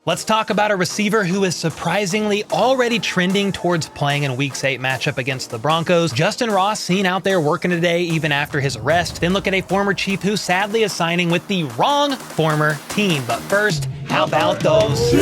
Let's talk about a receiver who is surprisingly already trending towards playing in Week's 8 matchup against the Broncos. Justyn Ross seen out there working today even after his arrest. Then look at a former Chief who sadly is signing with the wrong former team. But first, how about those?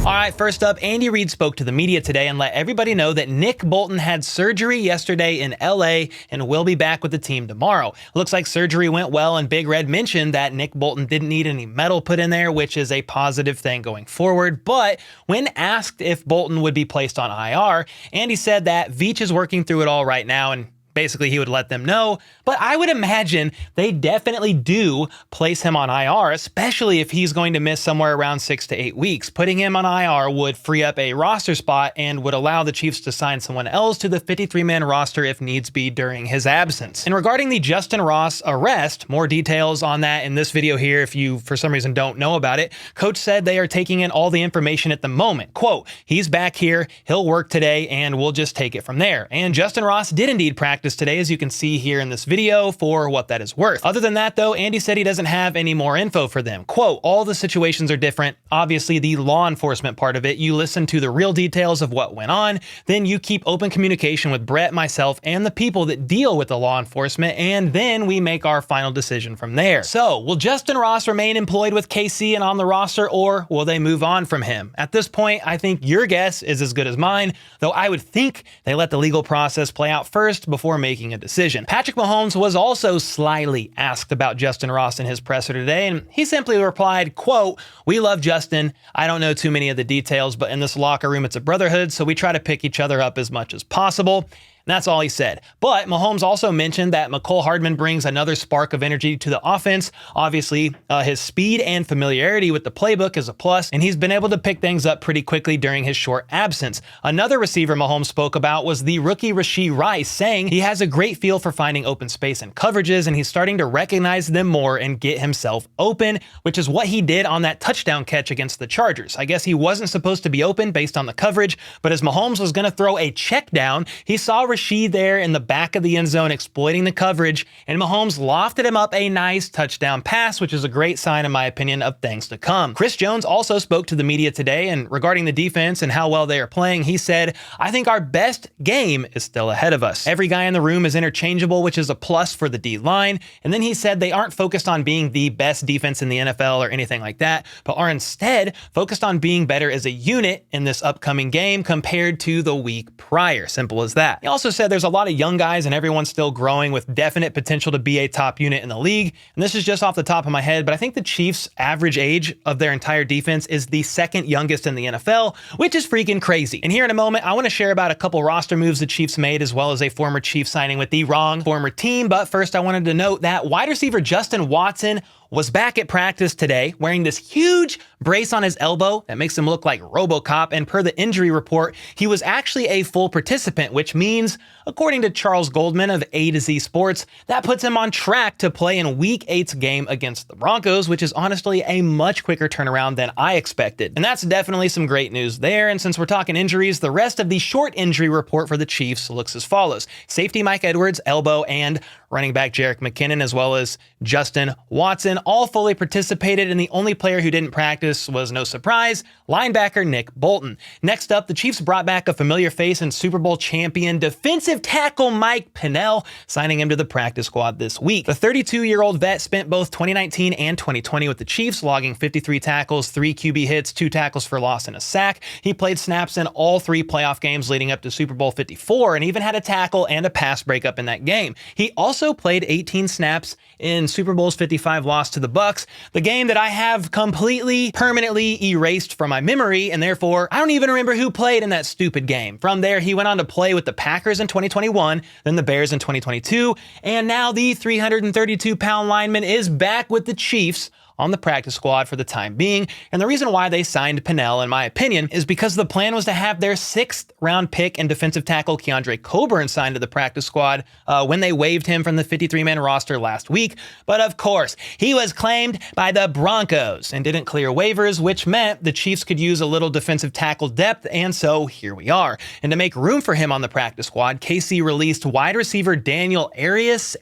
All right, first up, Andy Reid spoke to the media today and let everybody know that Nick Bolton had surgery yesterday in LA and will be back with the team tomorrow. Looks like surgery went well, and Big Red mentioned that Nick Bolton didn't need any metal put in there, which is a positive thing going forward. But when asked if Bolton would be placed on IR, Andy said that Veach is working through it all right now, and basically he would let them know. But I would imagine they definitely do place him on IR, especially if he's going to miss somewhere around 6 to 8 weeks. Putting him on IR would free up a roster spot and would allow the Chiefs to sign someone else to the 53-man roster if needs be during his absence. And regarding the Justyn Ross arrest, more details on that in this video here if you for some reason don't know about it. Coach said they are taking in all the information at the moment. Quote, he's back here, he'll work today, and we'll just take it from there. And Justyn Ross did indeed practice today, as you can see here in this video, for what that is worth. Other than that, though, Andy said he doesn't have any more info for them. Quote, all the situations are different. Obviously, the law enforcement part of it, you listen to the real details of what went on, then you keep open communication with Brett, myself, and the people that deal with the law enforcement, and then we make our final decision from there. So, will Justyn Ross remain employed with KC and on the roster, or will they move on from him? At this point, I think your guess is as good as mine, though I would think they let the legal process play out first before making a decision. Patrick Mahomes was also slyly asked about Justyn Ross in his presser today, and he simply replied, quote, we love Justyn. I don't know too many of the details, but in this locker room, it's a brotherhood, so we try to pick each other up as much as possible. And that's all he said. But Mahomes also mentioned that Mecole Hardman brings another spark of energy to the offense. Obviously, his speed and familiarity with the playbook is a plus, and he's been able to pick things up pretty quickly during his short absence. Another receiver Mahomes spoke about was the rookie Rashee Rice, saying he has a great feel for finding open space and coverages, and he's starting to recognize them more and get himself open, which is what he did on that touchdown catch against the Chargers. I guess he wasn't supposed to be open based on the coverage, but as Mahomes was going to throw a check down, he saw Rashee there in the back of the end zone exploiting the coverage, and Mahomes lofted him up a nice touchdown pass, which is a great sign in my opinion of things to come. Chris Jones also spoke to the media today, and regarding the defense and how well they are playing, he said, I think our best game is still ahead of us. Every guy in the room is interchangeable, which is a plus for the D-line. And then he said they aren't focused on being the best defense in the NFL or anything like that, but are instead focused on being better as a unit in this upcoming game compared to the week prior. Simple as that. He also said there's a lot of young guys and everyone's still growing with definite potential to be a top unit in the league. And this is just off the top of my head, but I think the Chiefs' average age of their entire defense is the second youngest in the NFL, which is freaking crazy. And here in a moment, I want to share about a couple roster moves the Chiefs made, as well as a former Chief signing with the wrong former team. But first, I wanted to note that wide receiver Justin Watson was back at practice today wearing this huge brace on his elbow that makes him look like RoboCop, and per the injury report, he was actually a full participant, which means, according to Charles Goldman of A to Z Sports, that puts him on track to play in Week 8's game against the Broncos, which is honestly a much quicker turnaround than I expected. And that's definitely some great news there, and since we're talking injuries, the rest of the short injury report for the Chiefs looks as follows. Safety Mike Edwards, elbow, and running back Jerick McKinnon, as well as Justin Watson, all fully participated, and the only player who didn't practice was, no surprise, linebacker Nick Bolton. Next up, the Chiefs brought back a familiar face and Super Bowl champion defensive tackle Mike Pennel, signing him to the practice squad this week. The 32-year-old vet spent both 2019 and 2020 with the Chiefs, logging 53 tackles, 3 QB hits, 2 tackles for loss, and a sack. He played snaps in all 3 playoff games leading up to Super Bowl 54 and even had a tackle and a pass breakup in that game. He also played 18 snaps in Super Bowl's 55 loss to the Bucs, the game that I have completely, permanently erased from my memory, and therefore I don't even remember who played in that stupid game. From there, he went on to play with the Packers in 2021, then the Bears in 2022, and now the 332-pound lineman is back with the Chiefs on the practice squad for the time being. And the reason why they signed Pennel, in my opinion, is because the plan was to have their 6th round pick and defensive tackle Keandre Coburn signed to the practice squad when they waived him from the 53-man roster last week. But of course, he was claimed by the Broncos and didn't clear waivers, which meant the Chiefs could use a little defensive tackle depth, and so here we are. And to make room for him on the practice squad, KC released wide receiver Daniel Arias,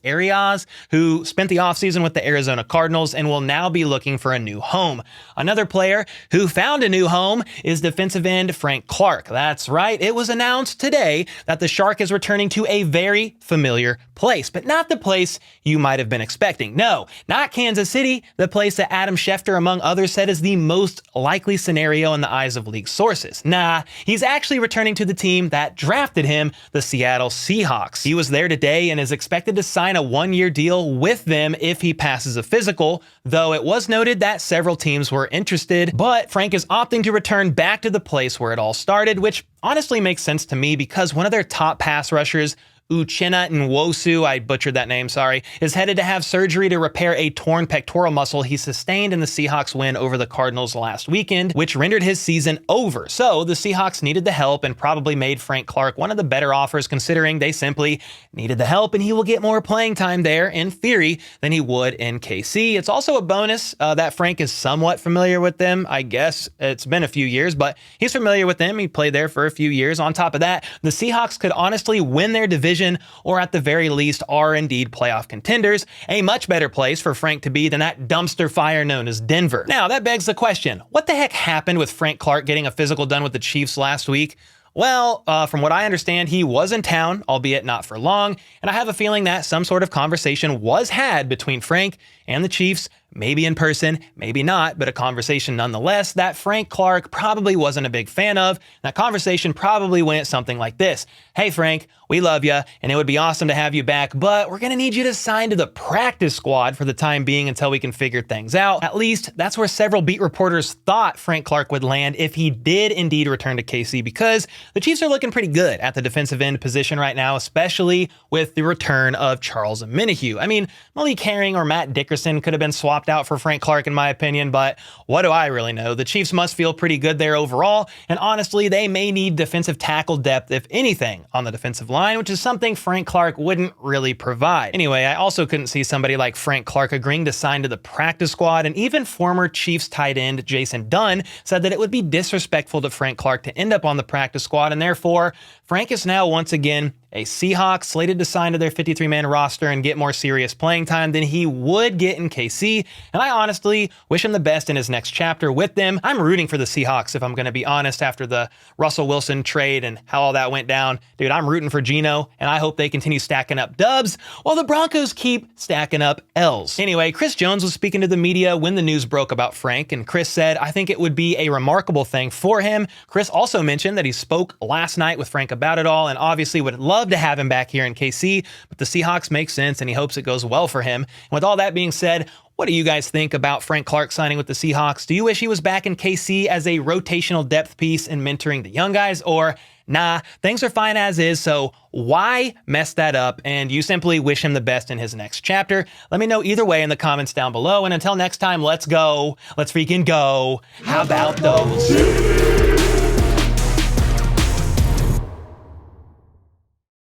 who spent the offseason with the Arizona Cardinals and will now be be looking for a new home. Another player who found a new home is defensive end Frank Clark. That's right, it was announced today that the Shark is returning to a very familiar place, but not the place you might have been expecting. No, not Kansas City, the place that Adam Schefter, among others, said is the most likely scenario in the eyes of league sources. Nah, he's actually returning to the team that drafted him, the Seattle Seahawks. He was there today and is expected to sign a one-year deal with them if he passes a physical, though it was noted that several teams were interested, but Frank is opting to return back to the place where it all started, which honestly makes sense to me because one of their top pass rushers, Uchenna Nwosu, I butchered that name, sorry, is headed to have surgery to repair a torn pectoral muscle he sustained in the Seahawks win over the Cardinals last weekend, which rendered his season over. So the Seahawks needed the help and probably made Frank Clark one of the better offers considering they simply needed the help and he will get more playing time there in theory than he would in KC. It's also a bonus that Frank is somewhat familiar with them. I guess it's been a few years, but he's familiar with them. He played there for a few years. On top of that, the Seahawks could honestly win their division or at the very least are indeed playoff contenders, a much better place for Frank to be than that dumpster fire known as Denver. Now, that begs the question, what the heck happened with Frank Clark getting a physical done with the Chiefs last week? Well, from what I understand, he was in town, albeit not for long, and I have a feeling that some sort of conversation was had between Frank and the Chiefs, maybe in person, maybe not, but a conversation nonetheless that Frank Clark probably wasn't a big fan of. That conversation probably went something like this. Hey Frank, we love you, and it would be awesome to have you back, but we're going to need you to sign to the practice squad for the time being until we can figure things out. At least, that's where several beat reporters thought Frank Clark would land if he did indeed return to KC, because the Chiefs are looking pretty good at the defensive end position right now, especially with the return of Charles Omenihu. I mean, Malik Herring or Matt Dickerson could have been swapped out for Frank Clark in my opinion, but what do I really know? The Chiefs must feel pretty good there overall, and honestly, they may need defensive tackle depth, if anything, on the defensive line, which is something Frank Clark wouldn't really provide. Anyway, I also couldn't see somebody like Frank Clark agreeing to sign to the practice squad, and even former Chiefs tight end Jason Dunn said that it would be disrespectful to Frank Clark to end up on the practice squad, and therefore, Frank is now once again a Seahawk slated to sign to their 53-man roster and get more serious playing time than he would get in KC, and I honestly wish him the best in his next chapter with them. I'm rooting for the Seahawks, if I'm going to be honest, after the Russell Wilson trade and how all that went down. Dude, I'm rooting for Geno, and I hope they continue stacking up dubs while the Broncos keep stacking up L's. Anyway, Chris Jones was speaking to the media when the news broke about Frank, and Chris said, I think it would be a remarkable thing for him. Chris also mentioned that he spoke last night with Frank about it all, and obviously would love to have him back here in KC, but the Seahawks make sense, and he hopes it goes well for him. And with all that being said, what do you guys think about Frank Clark signing with the Seahawks? Do you wish he was back in KC as a rotational depth piece and mentoring the young guys? Or, nah, things are fine as is, so why mess that up? And you simply wish him the best in his next chapter. Let me know either way in the comments down below. And until next time, let's go. Let's freaking go. How about those?